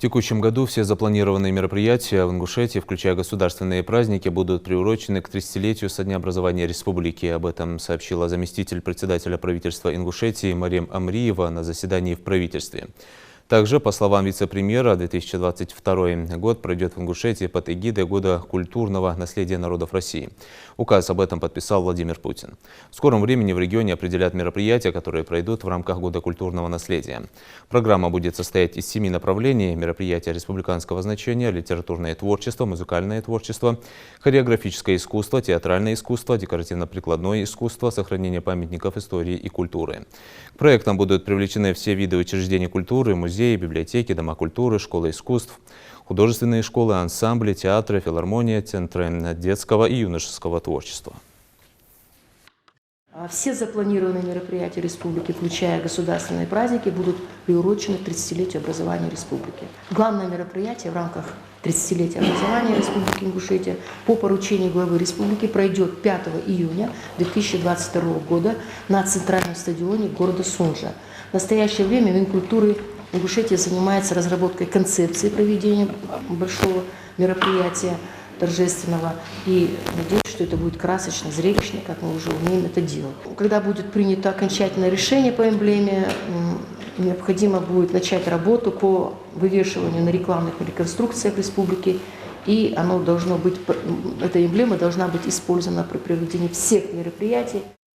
В текущем году все запланированные мероприятия в Ингушетии, включая государственные праздники, будут приурочены к 30-летию со дня образования республики. Об этом сообщила заместитель председателя правительства Ингушетии Марем Амриева на заседании в правительстве. Также, по словам вице-премьера, 2022 год пройдет в Ингушетии под эгидой Года культурного наследия народов России. Указ об этом подписал Владимир Путин. В скором времени в регионе определят мероприятия, которые пройдут в рамках Года культурного наследия. Программа будет состоять из 7 направлений: мероприятия республиканского значения, литературное творчество, музыкальное творчество, хореографическое искусство, театральное искусство, декоративно-прикладное искусство, сохранение памятников истории и культуры. К проектам будут привлечены все виды учреждений культуры, музеи, библиотеки, дома культуры, школы искусств, художественные школы, ансамбли, театры, филармония, центры детского и юношеского творчества. Все запланированные мероприятия республики, включая государственные праздники, будут приурочены к 30-летию образования республики. Главное мероприятие в рамках 30-летия образования Республики Ингушетия по поручению главы республики пройдет 5 июня 2022 года на центральном стадионе города Сунжа. В настоящее время Минкультуры Ингушетия занимается разработкой концепции проведения большого мероприятия торжественного, и надеюсь, что это будет красочно, зрелищно, как мы уже умеем это делать. Когда будет принято окончательное решение по эмблеме, необходимо будет начать работу по вывешиванию на рекламных реконструкциях республики, и оно должно быть, эта эмблема должна быть использована при проведении всех мероприятий.